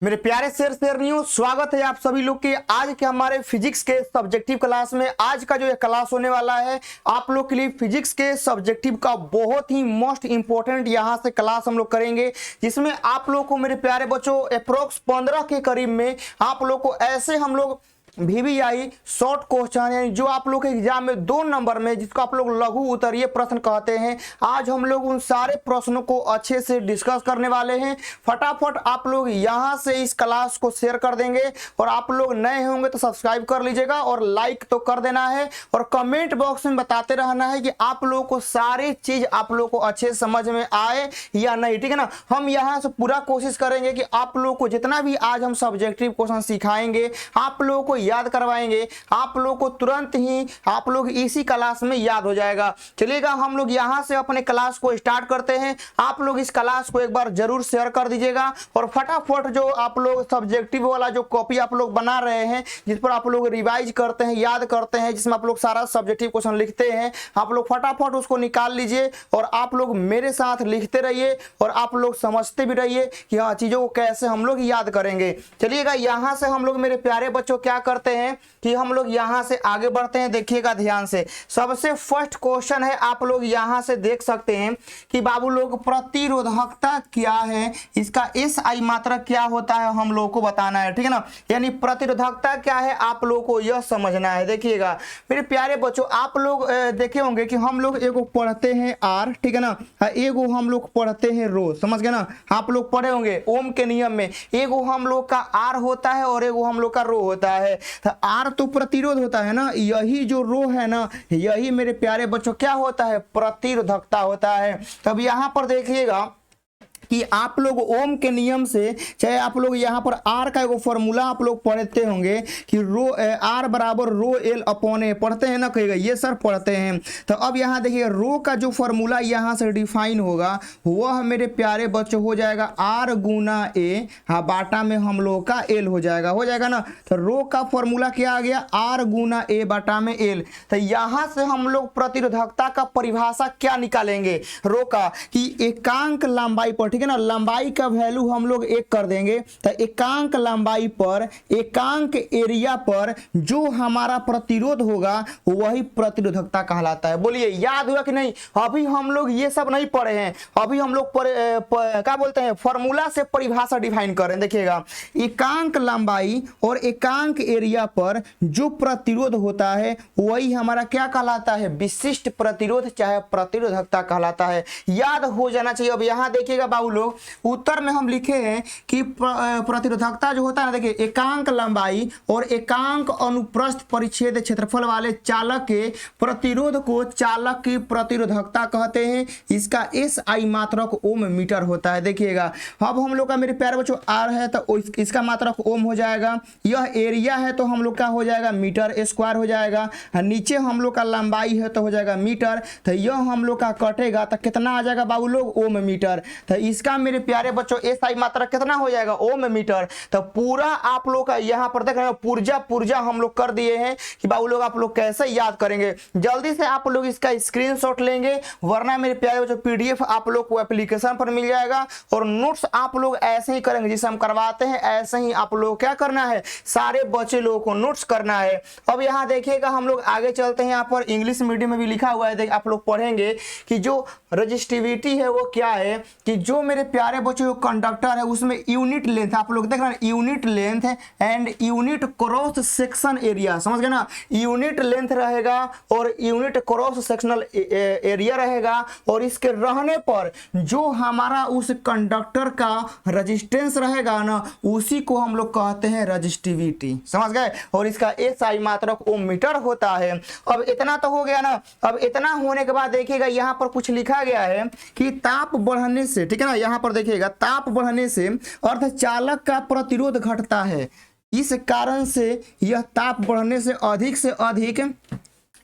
मेरे प्यारे शेयरनियों, स्वागत है आप सभी लोग के आज के हमारे फिजिक्स के सब्जेक्टिव क्लास में। आज का जो ये क्लास होने वाला है आप लोग के लिए फिजिक्स के सब्जेक्टिव का बहुत ही मोस्ट इंपॉर्टेंट यहाँ से क्लास हम लोग करेंगे, जिसमें आप लोग को मेरे प्यारे बच्चों अप्रोक्स 15 के करीब में आप लोग को ऐसे हम लोग VVI शॉर्ट क्वेश्चन यानी जो आप लोग के एग्जाम में 2 नंबर में जिसको आप लोग लघु उत्तरीय प्रश्न कहते हैं, आज हम लोग उन सारे प्रश्नों को अच्छे से डिस्कस करने वाले हैं। फटाफट आप लोग यहां से इस क्लास को शेयर कर देंगे और आप लोग नए होंगे तो सब्सक्राइब कर लीजिएगा और लाइक तो कर देना है और कमेंट बॉक्स में बताते रहना है कि आप लोगों को सारी चीज आप लोग को अच्छे समझ में आए या नहीं, ठीक है ना। हम यहाँ से पूरा कोशिश करेंगे कि आप लोग को जितना भी आज हम सब्जेक्टिव क्वेश्चन सिखाएंगे आप लोगों को याद करवाएंगे, आप लोग को तुरंत ही आप लोग इसी क्लास में याद हो जाएगा। चलिएगा हम लोग यहां से अपने क्लास को स्टार्ट करते हैं। आप लोग इस क्लास को एक बार जरूर शेयर कर दीजिएगा और फटाफट जो आप लोग सब्जेक्टिव वाला जो कॉपी आप लोग बना रहे हैं जिस पर आप लोग रिवाइज करते हैं, याद करते हैं, जिसमें आप लोग सारा सब्जेक्टिव क्वेश्चन लिखते हैं, आप लोग फटाफट उसको निकाल लीजिए और आप लोग मेरे साथ लिखते रहिए और आप लोग समझते भी रहिए कि हाँ चीजों को कैसे हम लोग याद करेंगे। चलिएगा यहां से हम लोग मेरे प्यारे बच्चों क्या करते हैं कि हम लोग यहां से आगे बढ़ते हैं। देखिएगा ध्यान से, सबसे फर्स्ट क्वेश्चन है, आप लोग यहां से देख सकते हैं कि बाबू लोग प्रतिरोधकता क्या है, इसका SI मात्रक क्या होता है हम लोग को बताना है, ठीक है ना। यानी प्रतिरोधकता क्या है आप लोग को यह समझना है। देखिएगा मेरे प्यारे बच्चों, आप लोग देखे होंगे कि हम लोग एगो पढ़ते हैं R, ठीक है ना, एगो हम लोग पढ़ते हैं रो, समझ गए ना। आप लोग पढ़े होंगे ओम के नियम में एगो हम लोग का R होता है और एगो हम लोग का रो होता है। तो R तो प्रतिरोध होता है ना, यही जो रो है ना यही मेरे प्यारे बच्चों क्या होता है, प्रतिरोधकता होता है। तब यहां पर देखिएगा कि आप लोग ओम के नियम से चाहे आप लोग यहाँ पर R का एगो फॉर्मूला आप लोग पढ़ते होंगे कि रो R बराबर रो L अपॉन A, पढ़ते हैं ना, कहेगा ये सर पढ़ते हैं। तो अब यहाँ देखिए रो का जो फॉर्मूला यहाँ से डिफाइन होगा वह मेरे प्यारे बच्चों हो जाएगा R गुना A, हाँ बाटा में हम लोग का L हो जाएगा ना। तो रो का फॉर्मूला क्या आ गया, R गुना A बाटा में L। तो यहाँ से हम लोग प्रतिरोधकता का परिभाषा क्या निकालेंगे रो का, कि एकांक लंबाई पर, ठीक है ना, लंबाई का वैल्यू हम लोग 1 कर देंगे। तो एकांक लंबाई पर एकांक एरिया पर जो हमारा प्रतिरोध होगा वही प्रतिरोधकता कहलाता है। बोलिए याद हुआ कि नहीं। अभी हम लोग ये सब नहीं पढ़े हैं, अभी हम लोग क्या बोलते हैं फॉर्मूला से परिभाषा डिफाइन कर रहे हैं। देखिएगा एकांक लंबाई और एकांक एरिया पर जो प्रतिरोध होता है वही हमारा क्या कहलाता है, विशिष्ट प्रतिरोध चाहे प्रतिरोधकता कहलाता है। याद हो जाना चाहिए। अब यहां देखिएगा बाबू लोग उत्तर में हम लिखे हैं कि प्रतिरोधकता जो होता है ना, देखिए एकांक लंबाई और एकांक अनुप्रस्थ परिच्छेद क्षेत्रफल वाले चालक के प्रतिरोध को चालक की प्रतिरोधकता कहते हैं। इसका SI मात्रक ओम मीटर होता है। देखिएगा अब हम लोग का मेरे प्यारे बच्चों R है तो इसका मात्रक ओम हो जाएगा, यह एरिया है तो हम लोग का हो जाएगा मीटर स्क्वायर हो जाएगा, नीचे हम लोग का लंबाई है तो हो जाएगा मीटर। तो यह हम लोग का कटेगा तो कितना आ जाएगा बाबू लोग, ओम मीटर। तो इसका मेरे प्यारे बच्चों SI मात्रा कितना हो जाएगा, ओम मीटर। तो पूरा आप लोग का यहाँ पर देख रहे हैं पुर्जा हम लोग कर दिए हैं कि बाबू लोग आप लोग कैसे याद करेंगे। जल्दी से आप लोग इसका स्क्रीनशॉट लेंगे, वरना मेरे प्यारे बच्चों PDF आप लोग को एप्लीकेशन पर मिल जाएगा और नोट्स आप लोग ऐसे ही करेंगे जैसे हम करवाते हैं, ऐसे ही आप लोग क्या करना है, सारे बच्चे लोगों को नोट्स करना है। अब यहाँ देखिएगा हम लोग आगे चलते हैं, यहाँ पर इंग्लिश मीडियम में भी लिखा हुआ है, आप लोग पढ़ेंगे कि जो रजिस्टिविटी है वो क्या है, कि जो मेरे प्यारे बच्चों कंडक्टर है उसमें यूनिट लेंथ आप लोग देख रहे हैं, unit length and unit cross section area, समझ गए ना। यूनिट लेंथ रहेगा और यूनिट क्रॉस सेक्शनल एरिया रहेगा और इसके रहने पर जो हमारा उस कंडक्टर का रेजिस्टेंस रहेगा ना उसी को हम लोग कहते हैं रजिस्टिविटी, समझ गए। और इसका SI मात्रक ओम मीटर होता है। अब इतना तो हो गया ना। अब इतना होने के बाद देखिएगा यहाँ पर कुछ लिखा गया है कि ताप बढ़ने से, ठीक है ना, यहाँ पर देखिएगा ताप बढ़ने से अर्धचालक का प्रतिरोध घटता है। इस कारण से यह ताप बढ़ने से अधिक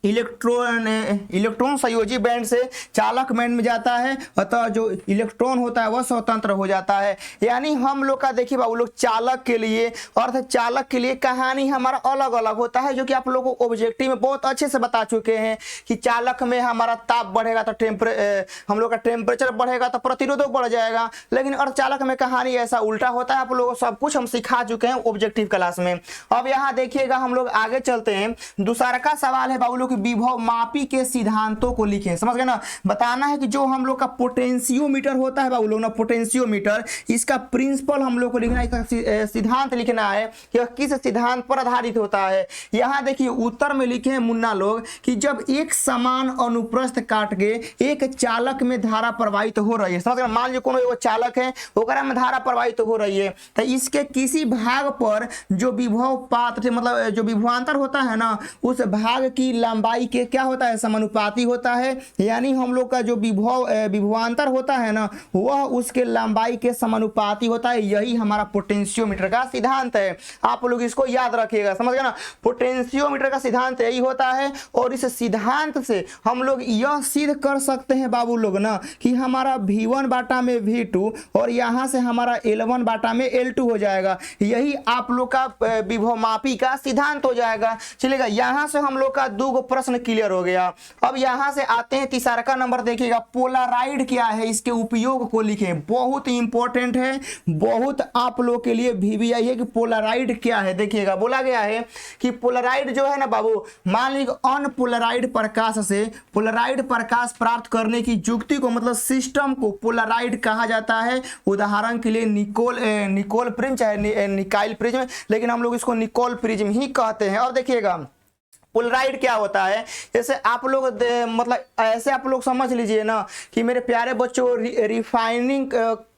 इलेक्ट्रॉन संयोजी बैंड से चालक बैंड में जाता है, अतः जो इलेक्ट्रॉन होता है वह स्वतंत्र हो जाता है। यानी हम लोग का देखिए बाबू लोग चालक के लिए अर्धचालक के लिए कहानी हमारा अलग अलग होता है, जो कि आप लोगों को ऑब्जेक्टिव में बहुत अच्छे से बता चुके हैं कि चालक में हमारा ताप बढ़ेगा तो हम लोग का टेम्परेचर बढ़ेगा तो प्रतिरोध बढ़ जाएगा, लेकिन अर्धचालक में कहानी ऐसा उल्टा होता है। आप लोगों को सब कुछ हम सिखा चुके हैं ऑब्जेक्टिव क्लास में। अब यहाँ देखिएगा हम लोग आगे चलते हैं। दूसरा का सवाल है बाबू लोग विभव मापी के सिद्धांतों को लिखें। समझ गए ना, बताना है कि जो हम लोग का पोटेंशियोमीटर होता है बाबू लोग ना, पोटेंशियोमीटर, इसका प्रिंसिपल हम लोग को लिखना है, इसका सिद्धांत लिखना है कि किस सिद्धांत पर आधारित होता है। यहाँ देखिए उत्तर में लिखे हैं मुन्ना लोग कि जब एक समान अनुप्रस्थ काट के एक चालक में धारा प्रवाहित हो रही है, समझ गए, मान लीजिए कोनो एगो चालक है ओकरा में धारा प्रवाहित हो रही है, तो इसके किसी भाग पर जो विभव पात्र मतलब जो विभवांतर होता है ना, उस भाग की लंबाई के क्या होता है, समानुपाती होता है। यानी हम लोग का जो विभवांतर होता है ना, वह उसके लंबाई के समानुपाती होता है। यही हमारा पोटेंशियोमीटर का सिद्धांत है, आप लोग इसको याद रखिएगा। समझ गए ना, पोटेंशियोमीटर का सिद्धांत यही होता है। और इस सिद्धांत से हम लोग यह सिद्ध कर सकते हैं बाबू लोग ना कि हमारा V1 बाटा में V2 और यहाँ से हमारा L1 बाटा में L2 हो जाएगा। यही आप लोग का विभव मापी का सिद्धांत हो जाएगा। चलेगा, यहाँ से हम लोग का दो प्रश्न क्लियर हो गया। अब यहाँ से आते हैं तीसरा का नंबर, देखिएगा पोलराइड क्या है, इसके उपयोग को लिखें। बहुत इंपॉर्टेंट है, बहुत आप लोग के लिए VVI है कि पोलराइड क्या है। देखिएगा बोला गया है कि पोलराइड जो है ना बाबू, मान लीजिए अनपोलराइड प्रकाश से पोलराइड प्रकाश प्राप्त करने की युक्ति को मतलब सिस्टम को पोलराइड कहा जाता है। उदाहरण के लिए निकोल प्रिज्म चाहे निकाइल प्रिज्म, लेकिन हम लोग इसको निकोल प्रिज्म ही कहते हैं। और देखिएगा पोलराइड क्या होता है, जैसे आप लोग मतलब ऐसे आप लोग समझ लीजिए ना कि मेरे प्यारे बच्चों रिफाइनिंग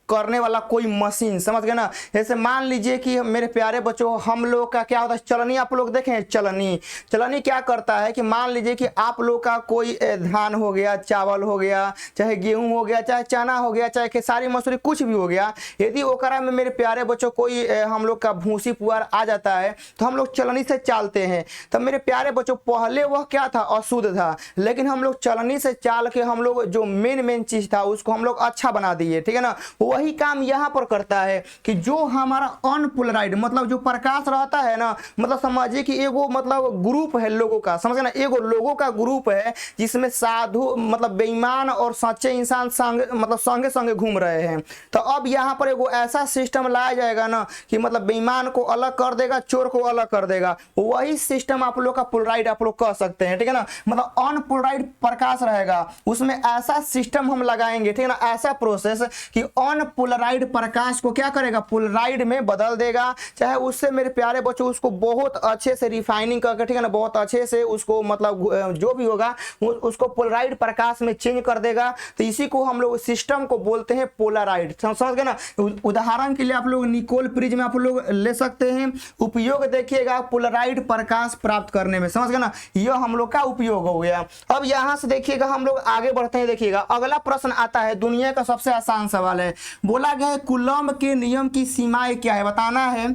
करने वाला कोई मशीन, समझ गए ना। जैसे मान लीजिए कि मेरे प्यारे बच्चों हम लोग का क्या होता है, चलनी आप लोग देखें, चलनी क्या करता है कि मान लीजिए कि आप लोग का कोई धान हो गया, चावल हो गया, चाहे गेहूं हो गया, चाहे चना हो गया, चाहे खेसारी मसूरी कुछ भी हो गया, यदि ओकरा में मेरे प्यारे बच्चों कोई हम लोग का भूसी पुआर आ जाता है तो हम लोग चलनी से चालते हैं। तो मेरे प्यारे बच्चों पहले वह क्या था, अशुद्ध था, लेकिन हम लोग चलनी से चाल के हम लोग जो मेन चीज था उसको हम लोग अच्छा बना दिए, ठीक है ना। वही काम यहाँ पर करता है कि जो हमारा अनपोलराइड मतलब जो प्रकाश रहता है ना, मतलब समझिए कि एगो मतलब ग्रुप है लोगों का, समझ ना, एगो लोगों का ग्रुप है जिसमें साधु मतलब बेईमान और सच्चे इंसान संगे संगे घूम रहे हैं। तो अब यहाँ पर एगो ऐसा सिस्टम लाया जाएगा ना कि मतलब बेईमान को अलग कर देगा, चोर को अलग कर देगा। वही सिस्टम आप लोग का पोलराइड आप लोग कह सकते हैं, ठीक है ना। मतलब अनपोलराइड प्रकाश रहेगा, उसमें ऐसा सिस्टम हम लगाएंगे, ठीक है ना, ऐसा प्रोसेस कि अनपोलराइड प्रकाश को क्या करेगा, पोलराइड में बदल देगा। चाहे उससे मेरे प्यारे बच्चों उसको बहुत अच्छे से रिफाइनिंग करके, ठीक है ना, बहुत अच्छे से उसको मतलब जो भी होगा उसको पोलराइड प्रकाश में चेंज कर देगा। तो इसी को हम लोग सिस्टम को बोलते हैं पोलराइड, समझ गए ना। उदाहरण के लिए आप लोग निकोल प्रिज्म आप लोग ले सकते हैं। उपयोग देखिएगा पोलराइड प्रकाश प्राप्त करने में, समझ गए ना, यह हम लोग का उपयोग हो गया। अब यहां से देखिएगा हम लोग आगे बढ़ते हैं। देखिएगा अगला प्रश्न आता है, दुनिया का सबसे आसान सवाल है। बोला गया है कूलम्ब के नियम की सीमाएं क्या है, बताना है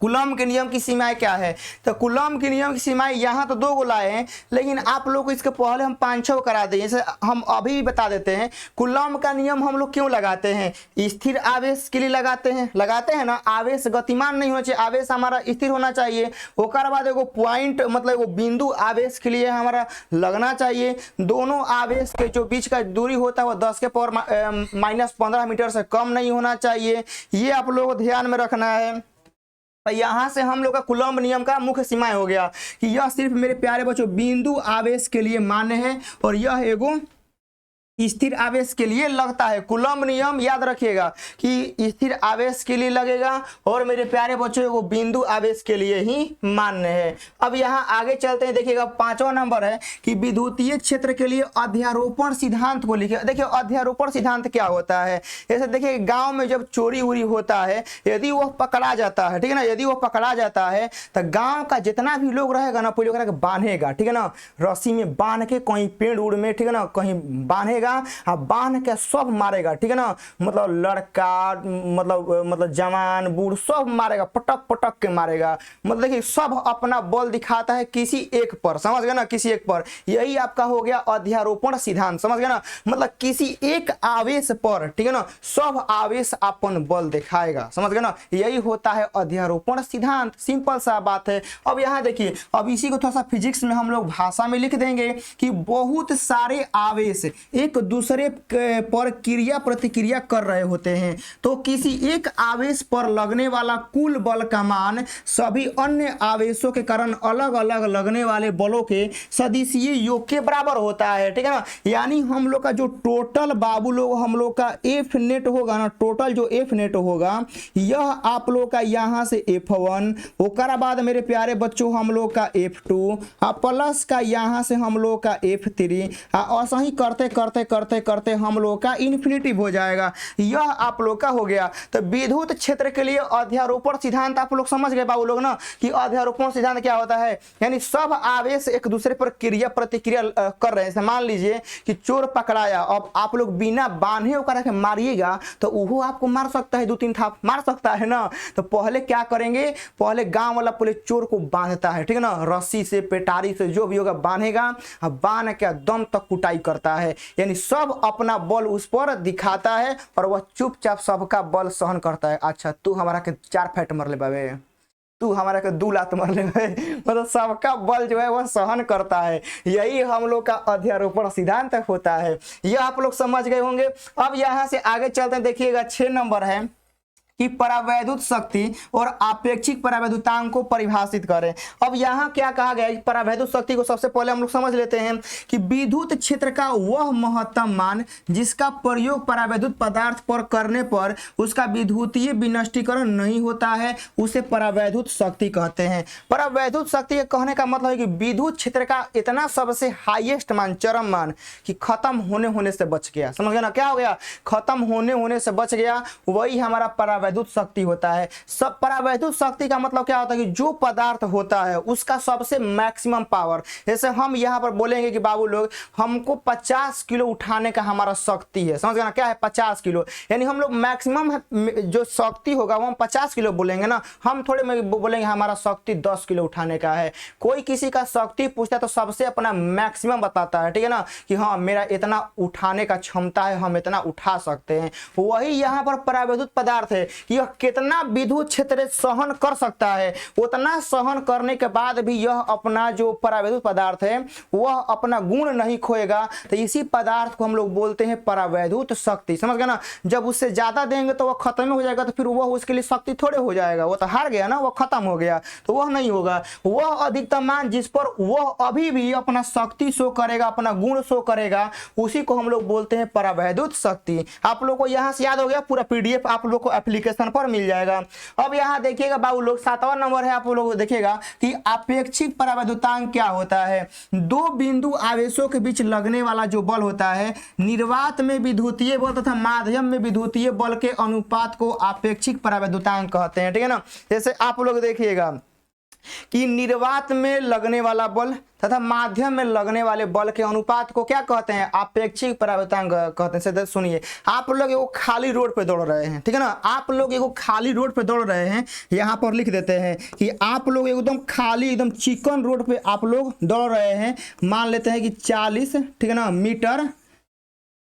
कूलम्ब के नियम की सीमाएं क्या है। तो कूलम्ब के नियम की सीमाएं यहाँ तो दो गो लाए हैं, लेकिन आप लोग को इसके पहले हम 5-6 करा दें। जैसे हम अभी भी बता देते हैं कूलम्ब का नियम हम लोग क्यों लगाते हैं, स्थिर आवेश के लिए लगाते हैं ना। आवेश गतिमान नहीं होना चाहिए, आवेश हमारा स्थिर होना चाहिए। ओकर बाद एगो पॉइंट मतलब एगो बिंदु आवेश के लिए हमारा लगना चाहिए। दोनों आवेश के जो बीच का दूरी होता है वो 10 के पावर -15 मीटर से कम नहीं होना चाहिए। ये आप लोगों को ध्यान में रखना है। यहां से हम लोग का कूलम्ब नियम का मुख्य सीमाएं हो गया कि यह सिर्फ मेरे प्यारे बच्चों बिंदु आवेश के लिए मान्य है और यह एगो स्थिर आवेश के लिए लगता है। कूलम्ब नियम याद रखिएगा कि स्थिर आवेश के लिए लगेगा और मेरे प्यारे बच्चों को बिंदु आवेश के लिए ही मान्य है। अब यहाँ आगे चलते हैं। देखिएगा 5वां नंबर है कि विद्युतीय क्षेत्र के लिए अध्यारोपण सिद्धांत को लिखिए। देखिए अध्यारोपण सिद्धांत क्या होता है, जैसे देखिए गांव में जब चोरी उरी होता है, यदि वह पकड़ा जाता है, ठीक है ना, यदि वह पकड़ा जाता है तो गाँव का जितना भी लोग रहेगा ना पहले बांधेगा, ठीक है ना, रस्सी में बांध के कहीं पेड़ उड़ में, ठीक है ना, कहीं बांधेगा बांधेगा, बांध के सब मारेगा, ठीक है ना, मतलब लड़का, मतलब जवान बूढ़ सब मारेगा, पटक पटक के मारेगा। मतलब देखिए सब अपना बल दिखाता है किसी एक पर, समझ गए ना, किसी एक पर। यही आपका हो गया अध्यारोपण सिद्धांत, समझ गए ना, मतलब किसी एक आवेश पर, ठीक है ना, सब आवेश अपन बल दिखाएगा, समझ गए ना, यही होता है अध्यारोपण सिद्धांत। सिंपल सा बात है। अब यहाँ देखिए, अब इसी को थोड़ा सा फिजिक्स में हम लोग भाषा में लिख देंगे कि बहुत सारे आवेश एक दूसरे पर क्रिया प्रतिक्रिया कर रहे होते हैं, तो किसी एक आवेश पर लगने वाला कुल बल का मान सभी अन्य आवेशों के कारण अलग अलग लगने वाले बलों के सदिशीय योग के बराबर होता है, ठीक है ना। यानी हम लोग का जो टोटल बाबू लोग हम लोग का एफ नेट होगा ना, टोटल जो एफ नेट होगा यह आप लोग का यहाँ से F1 ओकरा बाद मेरे प्यारे बच्चों हम लोग का F2 प्लस का यहाँ से हम लोग का F3 ऐसा ही करते करते करते करते हम लोग का इन्फिनिटिव हो जाएगा। यह आप लोग का हो गया। तो विद्युत क्षेत्र के लिए अध्यारोपण सिद्धांत आप लोग समझ गए बाबू लोग ना, कि अध्यारोपण सिद्धांत क्या होता है, यानी सब आवेश एक दूसरे पर क्रिया प्रतिक्रिया कर रहे हैं। मान लीजिए कि चोर पकड़ाया, अब आप लोग बिना बांधे होकर के मारिएगा तो वो आपको मार सकता है, 2-3 थाप मार सकता है ना। तो पहले क्या करेंगे, पहले गांव वाला पहले चोर को बांधता है, ठीक है ना, रस्सी से पेटारी से जो भी होगा बांधेगा, बांध के दम तक कुटाई करता है, यानी सब अपना बल उस पर दिखाता है और वह चुपचाप सबका बल सहन करता है। अच्छा तू हमारा के 4 फैट मर ले बाबे, तू हमारा के 2 लात मर ले, मतलब सबका बल जो है वह सहन करता है। यही हम लोग का अध्यारोपण सिद्धांत होता है। यह आप लोग समझ गए होंगे। अब यहाँ से आगे चलते हैं, देखिएगा 6 नंबर है कि परावैद्युत शक्ति और आपेक्षिक परावैद्युतांक को परिभाषित करें। अब यहाँ क्या कहा गया, परावैद्युत शक्ति को सबसे पहले हम लोग समझ लेते हैं कि विद्युत क्षेत्र का वह महत्तम मान जिसका प्रयोग परावैद्युत पदार्थ पर करने पर उसका विद्युतीय विनष्टीकरण नहीं होता है, उसे परावैद्युत शक्ति कहते हैं। परावैद्युत शक्ति के कहने का मतलब है कि विद्युत क्षेत्र का इतना सबसे हाईएस्ट मान, चरम मान, कि खत्म होने से बच गया। समझ गया ना, क्या हो गया, खत्म होने से बच गया, वही हमारा परावैद्युत शक्ति होता है। सब परावैद्युत शक्ति का मतलब क्या होता है कि जो पदार्थ होता है उसका सबसे मैक्सिमम पावर। जैसे हम यहाँ पर बोलेंगे कि बाबू लोग हमको 50 किलो उठाने का हमारा शक्ति है, समझ गए ना, क्या है 50 किलो, यानी हम लोग मैक्सिमम जो शक्ति होगा वो हम 50 किलो बोलेंगे ना, हम थोड़े में बोलेंगे हमारा शक्ति 10 किलो उठाने का है। कोई किसी का शक्ति पूछता है तो सबसे अपना मैक्सिमम बताता है, ठीक है ना, कि हाँ मेरा इतना उठाने का क्षमता है, हम इतना उठा सकते हैं। वही यहाँ पर परावैद्युत पदार्थ है, यह कितना विद्युत क्षेत्र सहन कर सकता है, उतना सहन करने के बाद भी यह अपना जो परावैद्युत पदार्थ है वह अपना गुण नहीं खोएगा। तो इसी पदार्थ को हम लोग बोलते हैं परावैद्युत शक्ति। समझ गए ना, जब उससे ज्यादा देंगे तो वह खत्म हो जाएगा, तो फिर वह उसके लिए शक्ति थोड़े हो जाएगा, वो तो हार गया ना, वह खत्म हो गया, तो वह नहीं होगा। वह अधिकतम मान जिस पर वह अभी भी अपना शक्ति शो करेगा, अपना गुण शो करेगा, उसी को हम लोग बोलते हैं परावैद्युत शक्ति। आप लोग को यहाँ से याद हो गया, पूरा PDF आप लोग को एप्लीकेशन पर मिल जाएगा। अब यहाँ देखिएगा बाबू लोग 7वां नंबर है, आप लोग देखिएगा कि आपेक्षिक परावैद्युतांक क्या होता है। 2 बिंदु आवेशों के बीच लगने वाला जो बल होता है, निर्वात में विद्युतीय बल तथा माध्यम में विद्युतीय बल के अनुपात को आपेक्षिक परावैद्युतांक कहते हैं, ठीक है ना। जैसे आप लोग देखिएगा कि निर्वात में लगने वाला बल तथा माध्यम में लगने वाले बल के अनुपात को क्या कहते हैं, आपेक्षिक परावैद्युतांक कहते हैं। सुनिए, आप लोग एगो खाली रोड पे दौड़ रहे हैं, ठीक है ना, आप लोग एगो खाली रोड पे दौड़ रहे हैं, यहाँ पर लिख देते हैं कि आप लोग एकदम खाली एकदम चिकन रोड पे आप लोग दौड़ रहे हैं, मान लेते हैं कि 40, ठीक है ना, मीटर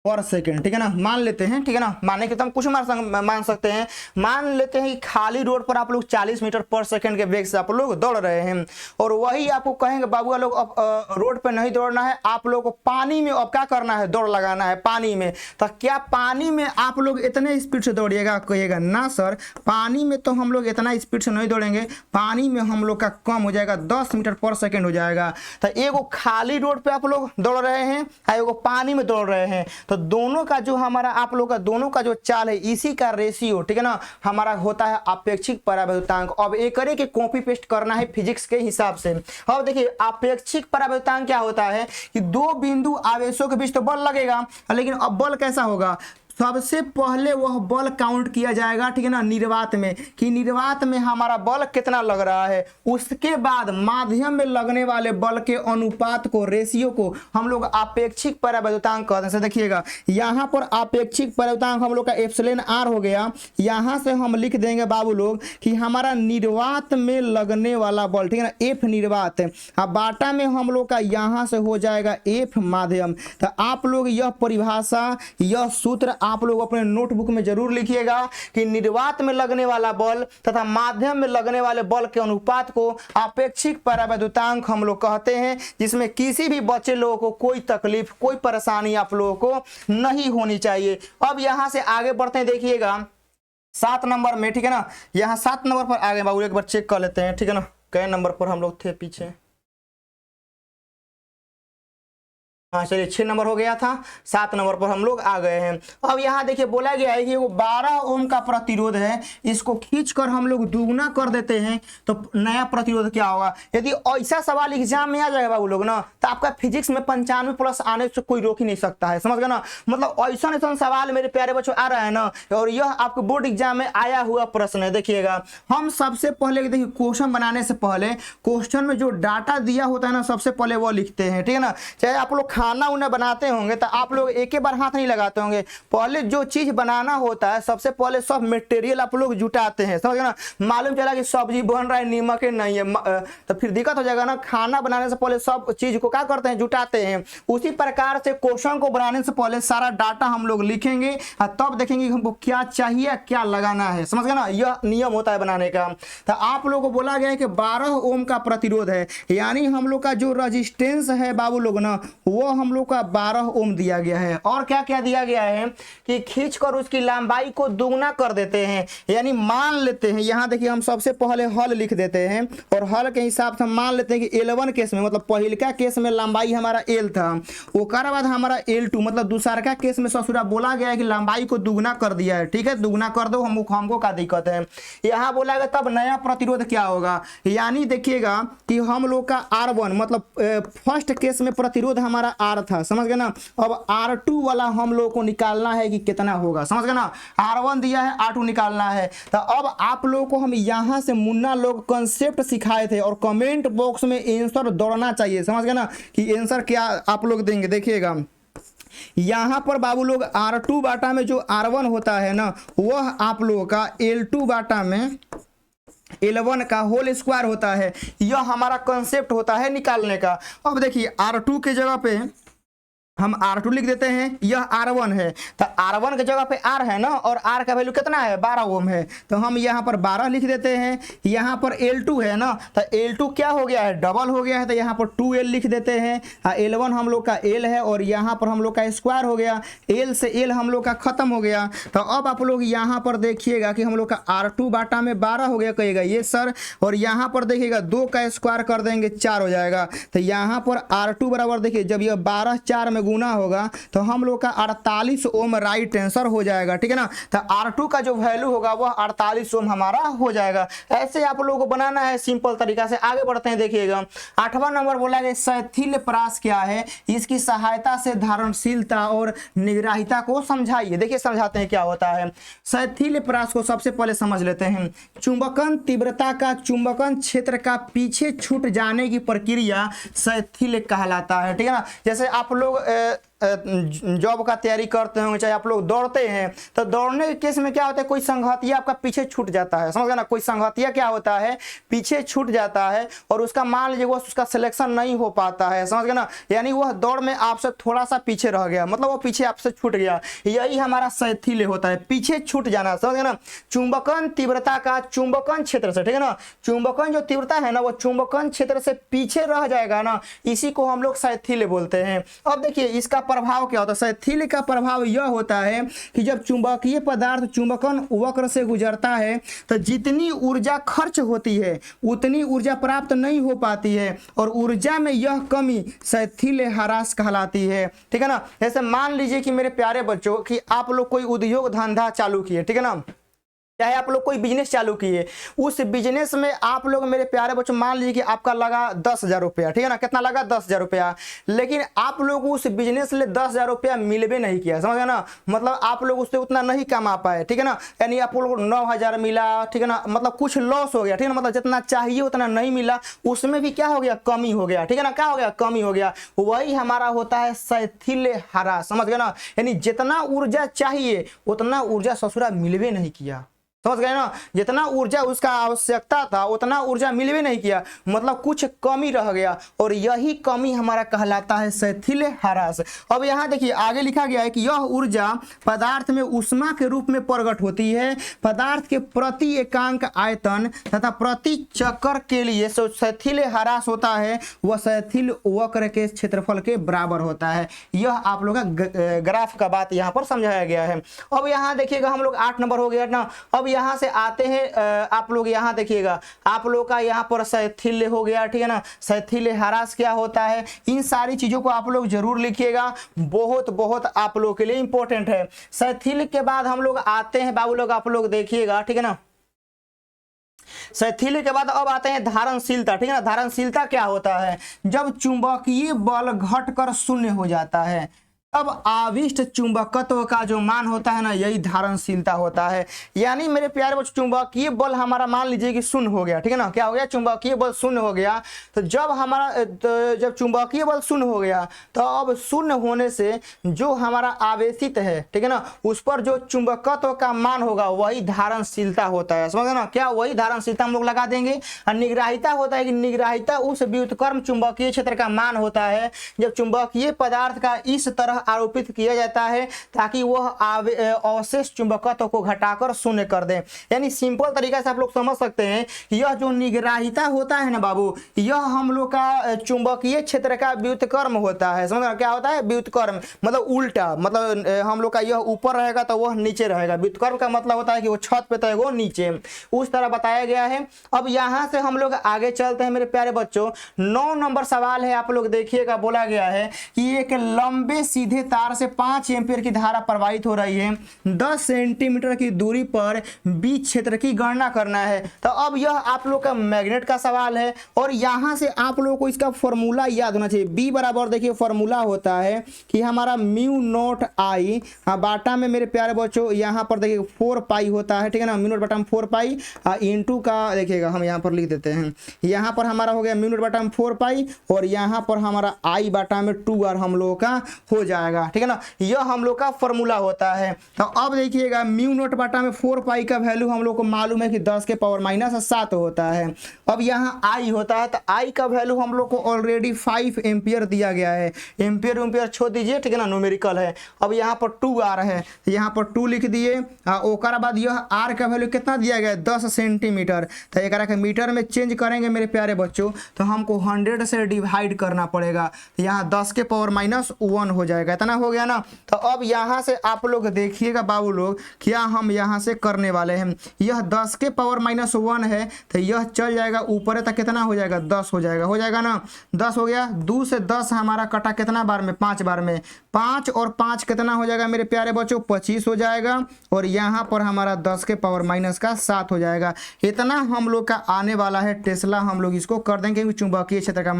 पर सेकेंड, ठीक है ना, मान लेते हैं, ठीक है ना, माने के तो हम कुछ मान सकते हैं, मान लेते हैं कि खाली रोड पर आप लोग 40 मीटर पर सेकंड के वेग से आप लोग दौड़ रहे हैं। और वही आपको कहेंगे बाबू लोग अब रोड पे नहीं दौड़ना है, आप लोग को पानी में अब क्या करना है, दौड़ लगाना है पानी में। तो क्या पानी में आप लोग इतने स्पीड से दौड़िएगा, कहिएगा ना सर पानी में तो हम लोग इतना स्पीड से नहीं दौड़ेंगे, पानी में हम लोग का कम हो जाएगा, 10 मीटर पर सेकेंड हो जाएगा। तो एगो खाली रोड पे आप लोग दौड़ रहे हैं, एगो पानी में दौड़ रहे हैं, तो दोनों का जो हमारा आप लोग का दोनों का जो चाल है, इसी का रेशियो, ठीक है ना, हमारा होता है आपेक्षिक परावैद्युतांक। अब एक के कॉपी पेस्ट करना है फिजिक्स के हिसाब से। अब देखिए आपेक्षिक परावैद्युतांक क्या होता है कि 2 बिंदु आवेशों के बीच तो बल लगेगा, लेकिन अब बल कैसा होगा, सबसे पहले वह बल काउंट किया जाएगा, ठीक है ना, निर्वात में, कि निर्वात में हमारा बल कितना लग रहा है। उसके बाद माध्यम में लगने वाले बल के अनुपात को, रेशियो को हम लोग आपेक्षिक परावैद्युतांक कहते हैं। देखिएगा यहाँ पर आपेक्षिक परावैद्युतांक हम लोग का एप्सिलॉन आर हो गया। यहाँ से हम लिख देंगे बाबू लोग कि हमारा निर्वात में लगने वाला बल, ठीक है ना, एफ निर्वात। अब बाटा में हम लोग का यहाँ से हो जाएगा एफ माध्यम। तो आप लोग यह परिभाषा, यह सूत्र आप लोग अपने नोटबुक में जरूर लिखिएगा कि निर्वात में लगने वाला बल तथा माध्यम में लगने वाले बल के अनुपात को आपेक्षिक परावैद्युतांक हम लोग कहते हैं, जिसमें किसी भी बच्चे लोगों को कोई तकलीफ, कोई परेशानी आप लोगों को नहीं होनी चाहिए। अब यहां से आगे बढ़ते हैं, देखिएगा 7 नंबर में, ठीक है ना, यहाँ 7 नंबर पर आगे बाबू एक बार चेक कर लेते हैं, ठीक है ना, कई नंबर पर हम लोग थे पीछे। हाँ चलिए 6 नंबर हो गया था, 7 नंबर पर हम लोग आ गए हैं। अब यहाँ देखिए बोला गया है कि वो 12 ओम का प्रतिरोध है, इसको खींचकर हम लोग दुगुना कर देते हैं तो नया प्रतिरोध क्या होगा। यदि ऐसा सवाल एग्जाम में आ जाएगा बाबू लोग ना, तो आपका फिजिक्स में 95+ आने से कोई रोक ही नहीं सकता है, समझ गए ना। मतलब ऐसा सवाल मेरे प्यारे बच्चों आ रहा है ना, और यह आपको बोर्ड एग्जाम में आया हुआ प्रश्न है। देखिएगा हम सबसे पहले देखिए क्वेश्चन बनाने से पहले क्वेश्चन में जो डाटा दिया होता है ना, सबसे पहले वो लिखते हैं, ठीक है ना। चाहे आप लोग खाना उन्हें बनाते होंगे तो आप लोग एक ही बार हाथ नहीं लगाते होंगे, पहले जो चीज बनाना होता है सबसे पहले सब मटेरियल आप लोग जुटाते हैं, समझ गए ना। मालूम चला कि सब्जी बन रहा है, नीमक नहीं है, तो फिर दिक्कत हो जाएगा ना। खाना बनाने से पहले सब चीज को क्या करते हैं, जुटाते हैं। उसी प्रकार से क्वेश्चन को बनाने से पहले सारा डाटा हम लोग लिखेंगे और तब देखेंगे हमको क्या चाहिए, क्या लगाना है, समझ गए ना। यह नियम होता है बनाने का। तो आप लोगों को बोला गया है कि 12 ओम का प्रतिरोध है, यानी हम लोग का जो रजिस्टेंस है बाबू लोग ना, वो हम लोग का 12 ओम दिया गया है। और क्या क्या दिया गया है कि खींचकर उसकी लंबाई को दुगना कर देते हैं, यानी मान लेते हैं, यहाँ देखिए हम सबसे पहले हल लिख देते हैं और हल के हिसाब से मान लेते हैं कि L1 केस में, मतलब पहिलका केस में लंबाई हमारा L था, ओकर बाद हमारा L2, मतलब दूसरा केस में ससुरा बोला गया है कि लंबाई को दुगना कर दिया है, ठीक है, दुगना कर दो, हमको क्या दिक्कत है। यहाँ बोला गया तब नया प्रतिरोध क्या होगा, यानी देखिएगा कि हम लोग का R1, मतलब फर्स्ट केस में प्रतिरोध हमारा R था, समझ गए ना। अब R2 वाला हम लोग को निकालना है कि कितना होगा, समझ गए ना। R1 दिया है, R2 निकालना है। तो अब आप लोगों को हम यहां से मुन्ना लोग कंसेप्ट सिखाए थे और कमेंट बॉक्स में आंसर दौड़ना चाहिए, समझ गए ना, कि आंसर क्या आप लोग देंगे। देखिएगा यहां पर बाबू लोग R2 बाटा में जो R1 होता है ना, वह आप लोगों का L2 बाटा में L1 का होल स्क्वायर होता है। यह हमारा कंसेप्ट होता है निकालने का। अब देखिए R2 के जगह पे हम R2 लिख देते हैं, यह R1 है, तो R1 के जगह पे R है ना, और R का वैल्यू कितना है, 12 ओम है, तो हम यहाँ पर 12 लिख देते हैं। यहाँ पर L2 है ना, तो L2 क्या हो गया है, डबल हो गया है, तो यहाँ पर 2L लिख देते हैं। L1 हम लोग का L है और यहाँ पर हम लोग का स्क्वायर हो गया, L से L हम लोग का खत्म हो गया। तो अब आप लोग यहाँ पर देखिएगा कि हम लोग का R2 बाटा में 12 हो गया, कहिएगा ये सर, और यहाँ पर देखिएगा 2 का स्क्वायर कर देंगे 4 हो जाएगा। तो यहाँ पर R2 बराबर देखिए, जब यह 12 4 में गुना होगा तो हम लोग का 48 ओम राइट आंसर हो जाएगा, ठीक है ना। तो R2 का जो वैल्यू होगा वह 48 ओम हमारा हो जाएगा। ऐसे आप लोगों को बनाना है सिंपल तरीका से। आगे बढ़ते हैं, देखिएगा 8वां नंबर बोला गया शैथिल्य प्रास क्या है, इसकी सहायता से धारणशीलता और निग्राहिता को समझाइए। देखिए समझाते हैं क्या होता है। शैथिल्य प्रास को सबसे पहले समझ लेते हैं। चुंबकन तीव्रता का चुंबकन क्षेत्र का पीछे छूट जाने की प्रक्रिया शैथिल्य कहलाता है, ठीक है ना। जैसे आप लोग जॉब का तैयारी करते होंगे, चाहे आप लोग दौड़ते हैं, तो दौड़ने के केस में क्या होता है, कोई संघातिया आपका पीछे छूट जाता है, समझ गए ना। कोई संघातिया क्या होता है, पीछे छूट जाता है और उसका मान लीजिए वो उसका सिलेक्शन नहीं हो पाता है, समझ गए ना। यानी वह दौड़ में आपसे थोड़ा सा पीछे रह गया, मतलब वो पीछे आपसे छूट गया, यही हमारा शैथिल्य होता है, पीछे छूट जाना, समझ गए ना। चुंबकन तीव्रता का चुंबकन क्षेत्र से, ठीक है ना, चुंबकन जो तीव्रता है ना, वो चुंबकन क्षेत्र से पीछे रह जाएगा ना, इसी को हम लोग शैथिल्य बोलते हैं। अब देखिए इसका प्रभाव क्या होता है। शैथिल्य का प्रभाव यह होता है कि जब चुंबकीय पदार्थ चुंबकन वक्र से गुजरता है तो जितनी ऊर्जा खर्च होती है उतनी ऊर्जा प्राप्त नहीं हो पाती है, और ऊर्जा में यह कमी शैथिल्य ह्रास कहलाती है, ठीक है ना। जैसे मान लीजिए कि मेरे प्यारे बच्चों कि आप लोग कोई उद्योग धंधा चालू किए, ठीक है ना, चाहे आप लोग कोई बिजनेस चालू किए, उस बिजनेस में आप लोग मेरे प्यारे बच्चों मान लीजिए कि आपका लगा 10,000 रुपया, ठीक है ना, कितना लगा 10,000 रुपया, लेकिन आप लोग उस बिजनेस से 10,000 रुपया मिलबे नहीं किया, समझ गए ना, मतलब आप लोग उससे उतना नहीं कमा पाए, ठीक है ना, यानी आप लोग 9,000 मिला, ठीक है ना, मतलब कुछ लॉस हो गया, ठीक है ना, मतलब जितना चाहिए उतना नहीं मिला, उसमें भी क्या हो गया, कमी हो गया, ठीक है ना, क्या हो गया, कमी हो गया, वही हमारा होता है शैथिल्य ह्रास, समझ गए ना, यानी जितना ऊर्जा चाहिए उतना ऊर्जा ससुरा मिलबे नहीं किया, समझ गए ना, जितना ऊर्जा उसका आवश्यकता था उतना ऊर्जा मिलवे नहीं किया, मतलब कुछ कमी रह गया, और यही कमी हमारा कहलाता है शैथिल्य ह्रास। अब यहाँ देखिए आगे लिखा गया है कि यह ऊर्जा पदार्थ में ऊष्मा के रूप में प्रकट होती है, पदार्थ के प्रति एकांक आयतन तथा प्रति चक्कर के लिए शैथिल्य ह्रास होता है वह शैथिल्य वक्र के क्षेत्रफल के बराबर होता है। यह आप लोग का ग्राफ का बात यहाँ पर समझाया गया है। अब यहाँ देखिएगा हम लोग 8 नंबर हो गया ना, अब यहाँ से आते हैं आप लोग यहाँ देखिएगा, आप लोग का यहाँ पर शैथिल्य हो गया, ठीक है ना, शैथिल्य ह्रास क्या होता है, इन सारी चीजों को आप लोग जरूर लिखिएगा, बहुत बहुत आप लोग के लिए इंपॉर्टेंट है। शैथिल्य के बाद हम लोग आते हैं बाबू लोग, आप लोग देखिएगा, ठीक है ना, शैथिल्य के बाद अब आते हैं धारणशीलता, ठीक है ना, धारणशीलता क्या होता है, जब चुंबकीय बल घटकर शून्य हो जाता है अब आविष्ट चुंबकत्व का जो मान होता है ना, यही धारणशीलता होता है। यानी मेरे प्यारे बच्चों चुंबकीय बल हमारा मान लीजिए कि शून्य हो गया, ठीक है ना, क्या हो गया, चुंबकीय बल शून्य हो गया, तो जब चुंबकीय बल शून्य हो गया तो अब शून्य होने से जो हमारा आवेशित है, ठीक है ना, उस पर जो चुंबकत्व का मान होगा वही धारणशीलता होता है, समझ ना, क्या वही धारणशीलता हम लोग लगा देंगे। और निग्राहिता होता है कि निग्राहिता उस व्युत्क्रम चुंबकीय क्षेत्र का मान होता है जब चुंबकीय पदार्थ का इस तरह आरोपित किया जाता है ताकि वह अवशेष चुंबकत्व को घटाकर शून्य कर दे। यानी सिंपल तरीका से आप लोग समझ सकते हैं कि यह जो निग्राहिता होता है ना बाबू, यह हम लोग का चुंबकीय क्षेत्र का व्युत्क्रम होता है, समझ क्या होता है, व्युत्क्रम मतलब उल्टा, मतलब हम लोग का यह ऊपर रहेगा तो वह नीचे रहेगा, व्युत्क्रम का मतलब होता है कि वो छत पे तो वो नीचे, उस तरह बताया गया है। अब यहाँ से हम लोग आगे चलते हैं मेरे प्यारे बच्चों, 9 नंबर सवाल है, आप लोग देखिएगा, बोला गया है कि एक लंबे सीधे तार से 5 एम्पीयर की धारा प्रवाहित हो रही है, 10 सेंटीमीटर की दूरी पर बीच क्षेत्र की गणना करना है। तो अब यह आप लोग का मैग्नेट का सवाल है और यहां से आप लोगों को इसका फॉर्मूला याद होना चाहिए। बी बराबर देखिए फॉर्मूला होता है कि हमारा म्यू नॉट आई बाटा में मेरे प्यारे बच्चों यहां पर देखिए 4 पाई होता है, ठीक है ना, म्यू नॉट बटा में 4 पाई इनटू का देखिएगा हम यहां पर लिख देते हैं, यहां पर हमारा हो गया म्यू नॉट बटा में 4 पाई और यहां पर हमारा आई बाटा में 2r हम लोगों का हो जाएगा, ठीक है ना, यह हम लोग का फॉर्मूला होता है। तो अब देखिएगा म्यू नॉट बटा में 4 पाई का वैल्यू हम लोग को मालूम है कि 10 के पावर -7 होता है। अब यहाँ आई होता है तो आई का वैल्यू हम लोग को ऑलरेडी 5 एम्पियर दिया गया है, एम्पियर एम्पियर छोड़ दीजिए, ठीक है ना, न्यूमेरिकल है। अब यहाँ पर 2r है, यहाँ पर 2 लिख दिए, ओकर बाद यह r का वैल्यू कितना दिया गया है 10 सेंटीमीटर, तो एक के मीटर में चेंज करेंगे मेरे प्यारे बच्चों तो हमको 100 से डिवाइड करना पड़ेगा, यहाँ 10 के पावर -1 हो जाएगा, इतना हो गया ना। तो अब यहाँ से आप लोग देखिएगा बाबू लोग क्या हम यहाँ से करने वाले हैं, यह 10 के पावर -1 है तो यह चल जाएगा ऊपर तक, कितना हो जाएगा 10 हो जाएगा ना, 10 हो गया, 2 से 10 हमारा कटा कितना बार में 5 बार में, 5 और 5 कितना हो जाएगा मेरे प्यारे बच्चों 25 हो जाएगा और यहाँ पर हमारा 10 के पावर -7 हो जाएगा। इतना हम लोग का आने वाला है टेस्ला, हम लोग इसको कर देंगे क्योंकि चुंबकीय क्षेत्र का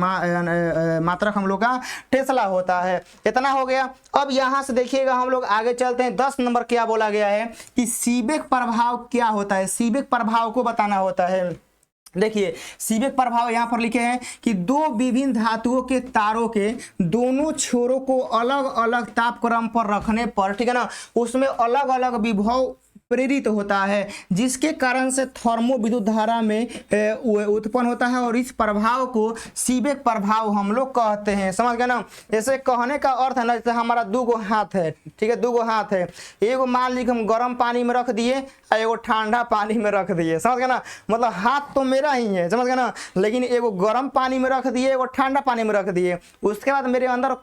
मात्रक हम लोग का टेस्ला होता है, इतना हो गया। अब यहाँ से देखिएगा हम लोग आगे चलते हैं, 10 नंबर क्या बोला गया है कि सीबेक प्रभाव क्या होता है, सीबेक प्रभाव को बताना होता है। देखिए सीबेक प्रभाव यहाँ पर लिखे हैं कि 2 विभिन्न धातुओं के तारों के दोनों छोरों को अलग अलग तापक्रम पर रखने पर, ठीक है ना, उसमें अलग अलग विभव प्रेरित होता है जिसके कारण से थर्मो विद्युत धारा में उत्पन्न होता है और इस प्रभाव को सीबेक प्रभाव हम लोग कहते हैं, समझ गए ना। जैसे कहने का अर्थ है ना, जैसे हमारा 2 गो हाथ है, ठीक है, 2 गो हाथ है, एगो मान लीजिए हम गर्म पानी में रख दिए और एगो ठंडा पानी में रख दिए, समझ गए ना, मतलब हाथ तो मेरा ही है, समझ गए ना, लेकिन एगो गर्म पानी में रख दिए एगो ठंडा पानी में रख दिए, उसके बाद मेरे अंदर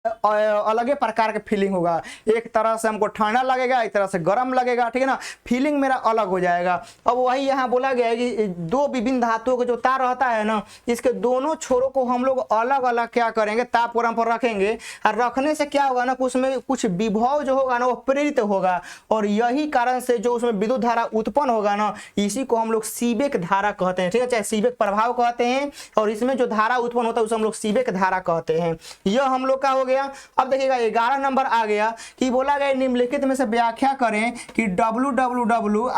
अलग ही प्रकार के फीलिंग होगा। एक तरह से हमको ठंडा लगेगा, एक तरह से गर्म लगेगा, ठीक है ना, फीलिंग मेरा अलग हो जाएगा। अब वही यहाँ बोला गया है कि दो विभिन्न धातुओं का जो तार रहता है ना, इसके दोनों छोरों को हम लोग अलग अलग क्या करेंगे, ताप गरम पर रखेंगे, और रखने से क्या होगा ना, उसमें कुछ विभव जो होगा ना वो प्रेरित होगा, और यही कारण से जो उसमें विद्युत धारा उत्पन्न होगा ना, इसी को हम लोग सीबेक धारा कहते हैं, ठीक है, चाहे सीबेक प्रभाव कहते हैं, और इसमें जो धारा उत्पन्न होता है उसे हम लोग सीबेक धारा कहते हैं। यह हम लोग का हो गया। अब देखिएगा 11 नंबर आ गया कि बोला गया निम्नलिखित में से व्याख्या करें कि www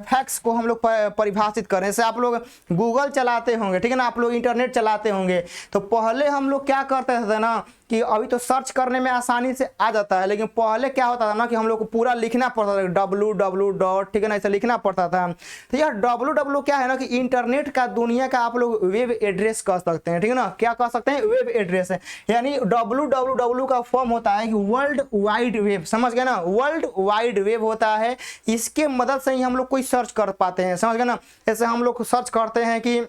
फैक्स को हम लोग परिभाषित करें। जैसे आप लोग गूगल चलाते होंगे, ठीक है ना, आप लोग इंटरनेट चलाते होंगे, तो पहले हम लोग क्या करते थे ना कि अभी तो सर्च करने में आसानी से आ जाता है, लेकिन पहले क्या होता था ना कि हम लोग को पूरा लिखना पड़ता था, www, ठीक है ना, ऐसे लिखना पड़ता था। तो यह www क्या है ना कि इंटरनेट का, दुनिया का आप लोग वेब एड्रेस कह सकते हैं, ठीक है ना, क्या कह सकते हैं, वेब एड्रेस है। यानी www का फॉर्म होता है कि वर्ल्ड वाइड वेब, समझ गए ना, वर्ल्ड वाइड वेब होता है। इसके मदद से ही हम लोग कोई सर्च कर पाते हैं, समझ गए ना। जैसे हम लोग सर्च करते हैं कि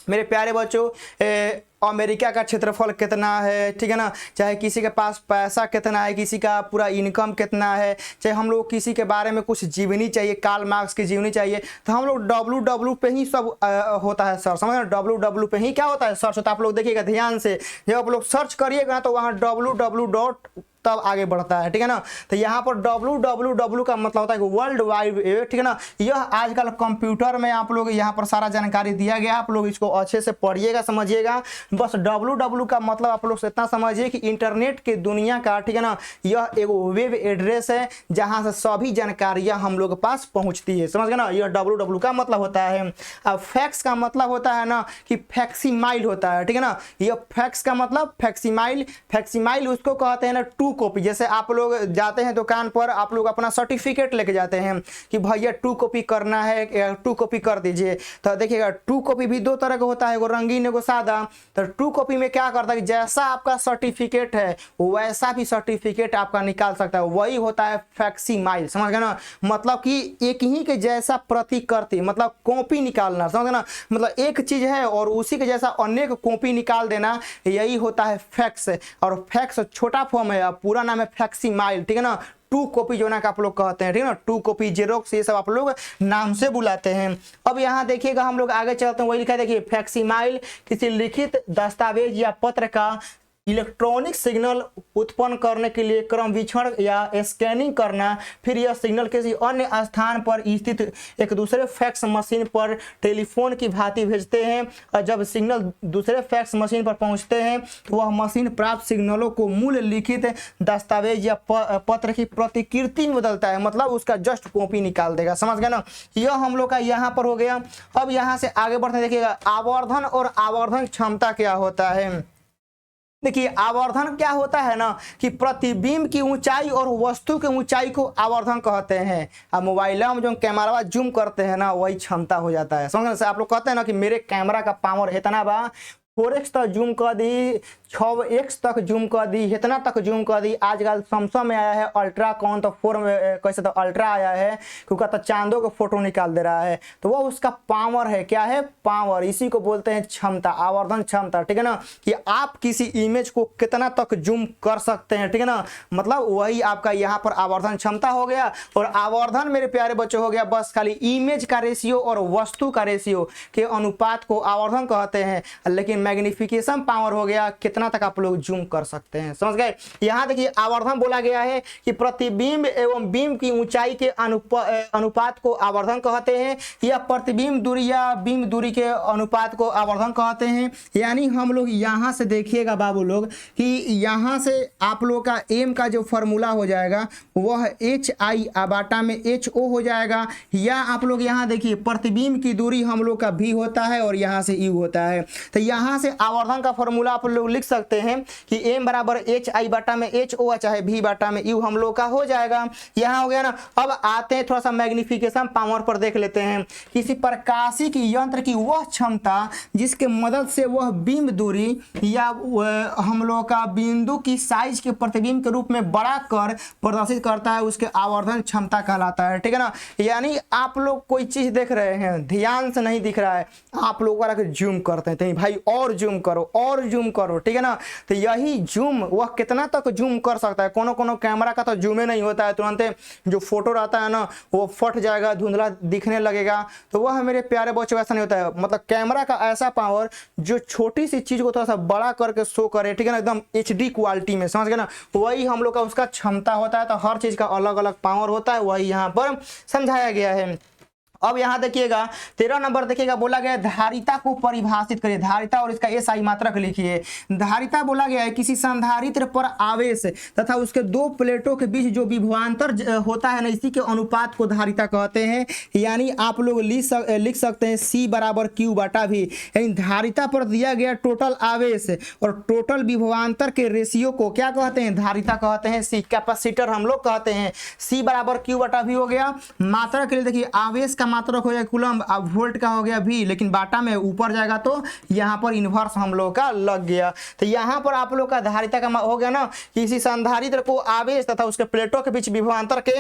मेरे प्यारे बच्चों अमेरिका का क्षेत्रफल कितना है, ठीक है ना, चाहे किसी के पास पैसा कितना है, किसी का पूरा इनकम कितना है, चाहे हम लोग किसी के बारे में कुछ जीवनी चाहिए, कार्ल मार्क्स की जीवनी चाहिए, तो हम लोग www पे ही सब होता है सर्च, समझ ना, www पे ही क्या होता है सर्च होता है। आप लोग देखिएगा ध्यान से, जब आप लोग सर्च करिएगा तो वहाँ www तब आगे बढ़ता है, ठीक है ना। तो यहाँ पर www का मतलब होता है कि वर्ल्ड वाइड वेब, ठीक है ना। यह आजकल कंप्यूटर में आप लोग यहाँ पर सारा जानकारी दिया गया, आप लोग इसको अच्छे से पढ़िएगा, समझिएगा। बस www का मतलब आप लोग इतना समझिए कि इंटरनेट की दुनिया का, ठीक है ना, यह एक वेब एड्रेस है जहाँ से सभी जानकारियाँ हम लोग के पास पहुँचती है, समझ गए ना। यह www का मतलब होता है। अब फैक्स का मतलब होता है ना कि फैक्सीमाइल होता है, ठीक है ना। यह फैक्स का मतलब फैक्सीमाइल उसको कहते हैं ना टू कॉपी। जैसे आप लोग जाते हैं दुकान पर, आप लोग अपना सर्टिफिकेट लेके जाते हैं कि भैया 2 कॉपी करना है, 2 कॉपी कर दीजिए। तो देखिएगा 2 कॉपी भी 2 तरह का होता है, एगो रंगीन एगो सादा। तो 2 कॉपी में क्या करता है कि जैसा आपका सर्टिफिकेट है वैसा भी सर्टिफिकेट आपका निकाल सकता है, वही होता है फैक्सीमाइल, समझ गए ना। मतलब कि एक ही के जैसा प्रतिकृति, मतलब कॉपी निकालना, समझ गए ना। मतलब एक चीज है और उसी के जैसा अनेक कॉपी निकाल देना, यही होता है फैक्स। और फैक्स छोटा फॉर्म है, पूरा नाम है फैक्सीमाइल, ठीक है ना। 2 कॉपी जो ना आप लोग कहते हैं, ठीक है ना, 2 कॉपी, जेरोक्स, ये सब आप लोग नाम से बुलाते हैं। अब यहाँ देखिएगा हम लोग आगे चलते हैं, वही लिखा है, देखिए फैक्सीमाइल किसी लिखित दस्तावेज या पत्र का इलेक्ट्रॉनिक सिग्नल उत्पन्न करने के लिए क्रमविक्षण या स्कैनिंग करना, फिर यह सिग्नल किसी अन्य स्थान पर स्थित एक दूसरे फैक्स मशीन पर टेलीफोन की भांति भेजते हैं, और जब सिग्नल दूसरे फैक्स मशीन पर पहुंचते हैं तो वह मशीन प्राप्त सिग्नलों को मूल लिखित दस्तावेज या पत्र की प्रतिकृति में बदलता है, मतलब उसका जस्ट कॉपी निकाल देगा, समझ गए ना। यह हम लोग का यहाँ पर हो गया। अब यहाँ से आगे बढ़ते देखिएगा आवर्धन और आवर्धन क्षमता क्या होता है। देखिए आवर्धन क्या होता है ना कि प्रतिबिंब की ऊंचाई और वस्तु की ऊंचाई को आवर्धन कहते हैं। अब मोबाइल में जो कैमरा जूम करते हैं ना, वही क्षमता हो जाता है, समझ आप लोग कहते हैं ना कि मेरे कैमरा का पावर इतना बा, 4x तक जूम कर दी, 6x तक जूम कर दी, इतना तक जूम कर दी। आजकल सैमसंग में आया है अल्ट्रा, कौन तो 4 में कैसे तो अल्ट्रा आया है, क्योंकि तो चांदों का फोटो निकाल दे रहा है, तो वो उसका पावर है। क्या है? पावर। इसी को बोलते हैं क्षमता, आवर्धन क्षमता, ठीक है ना, कि आप किसी इमेज को कितना तक जूम कर सकते हैं, ठीक है ना, मतलब वही आपका यहाँ पर आवर्धन क्षमता हो गया। और आवर्धन मेरे प्यारे बच्चों हो गया बस खाली इमेज का रेशियो और वस्तु का रेशियो के अनुपात को आवर्धन कहते हैं। लेकिन मैग्निफिकेशन पावर हो गया कितना तक आप लोग जूम कर सकते हैं, समझ गए। यहाँ देखिए आवर्धन बोला गया है कि प्रतिबिंब एवं बिंब की ऊंचाई के अनुपात को आवर्धन कहते हैं, या प्रतिबिंब दूरी या बिंब दूरी के अनुपात को आवर्धन कहते हैं। यानी हम लोग यहाँ से देखिएगा बाबू लोग कि यहाँ से आप लोग का एम का जो फॉर्मूला हो जाएगा वह HI/बटा में HO हो जाएगा, या आप लोग यहाँ देखिए प्रतिबिंब की दूरी हम लोग का V होता है और यहाँ से U होता है। तो यहाँ से आवर्धन का फॉर्मूला आप लोग लिख सकते हैं कि m बराबर HI/बटा में HO चाहे V/बटा में U हम लोग का हो जाएगा। यहाँ हो गया ना। अब आते हैं थोड़ा सा मैग्निफिकेशन पावर पर देख लेते हैं। किसी प्रकाशिक यंत्र की वह क्षमता जिसके मदद से वह बिंब दूरी या हम लोग का बिंदु की साइज के प्रतिबिंब के रूप में बड़ा कर प्रदर्शित करता है, उसके आवर्धन क्षमता कहलाता है, ठीक है ना। यानी आप लोग कोई चीज देख रहे हैं, ध्यान से नहीं दिख रहा है, आप लोग जूम करते हैं तो भाई और और जूम करो और जूम करो, ठीक है ना। तो यही जूम वह कितना तक जूम कर सकता है। कोनो कोनो कैमरा का तो जूम ही नहीं होता है, तुरंत जो फोटो रहता है ना वो फट जाएगा, धुंधला दिखने लगेगा। तो वह मेरे प्यारे बच्चों ऐसा नहीं होता है। मतलब कैमरा का ऐसा पावर जो छोटी सी चीज को थोड़ा सा बड़ा करके शो करे, ठीक है ना, एकदम HD क्वालिटी में, समझ गए ना, वही हम लोग का उसका क्षमता होता है। तो हर चीज का अलग अलग पावर होता है, वही यहाँ पर समझाया गया है। अब यहां देखिएगा 13 नंबर देखिएगा, बोला गया धारिता को परिभाषित करिए। धारिता और इसका SI मात्रक लिखिए। धारिता बोला गया है किसी संधारित्र पर आवेश तथा उसके दो प्लेटों के बीच जो विभवांतर होता है ना, इसी के अनुपात को धारिता कहते हैं। यानी आप लोग लिख सकते हैं C बराबर Q बटा V। यानी धारिता पर दिया गया टोटल आवेश और टोटल विभवांतर के रेशियो को क्या कहते हैं, धारिता कहते हैं। C कैपेसिटर हम लोग कहते हैं। C बराबर Q बटा V हो गया। मात्रक के लिए देखिए आवेश का मात्रक हो गया कूलम, अब वोल्ट का हो गया V, लेकिन बाटा में ऊपर जाएगा तो यहाँ पर इन्वर्स हम लोग का लग गया। तो यहाँ पर आप लोग का धारिता का हो गया ना, किसी संधारित्र को आवेश तथा उसके प्लेटों के बीच विभवांतर के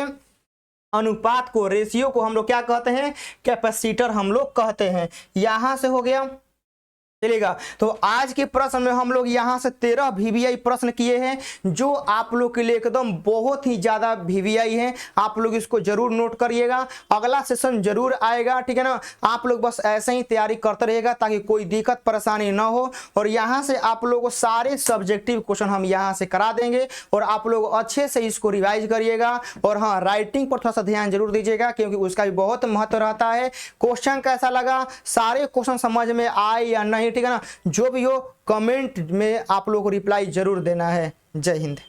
अनुपात को, रेशियो को हम लोग क्या कहते हैं, कैपेसिटर हम लोग कहते हैं। यहां से हो गया, चलेगा। तो आज के प्रश्न में हम लोग यहाँ से 13 VVI प्रश्न किए हैं, जो आप लोग के लिए एकदम बहुत ही ज्यादा VVI है। आप लोग इसको जरूर नोट करिएगा, अगला सेशन जरूर आएगा, ठीक है ना। आप लोग बस ऐसे ही तैयारी करते रहिएगा ताकि कोई दिक्कत परेशानी ना हो। और यहाँ से आप लोगों को सारे सब्जेक्टिव क्वेश्चन हम यहाँ से करा देंगे और आप लोग अच्छे से इसको रिवाइज करिएगा। और हाँ, राइटिंग पर थोड़ा सा ध्यान जरूर दीजिएगा क्योंकि उसका भी बहुत महत्व रहता है। क्वेश्चन कैसा लगा, सारे क्वेश्चन समझ में आए या नहीं, ठीक है ना, जो भी हो कमेंट में आप लोगों को रिप्लाई जरूर देना है। जय हिंद।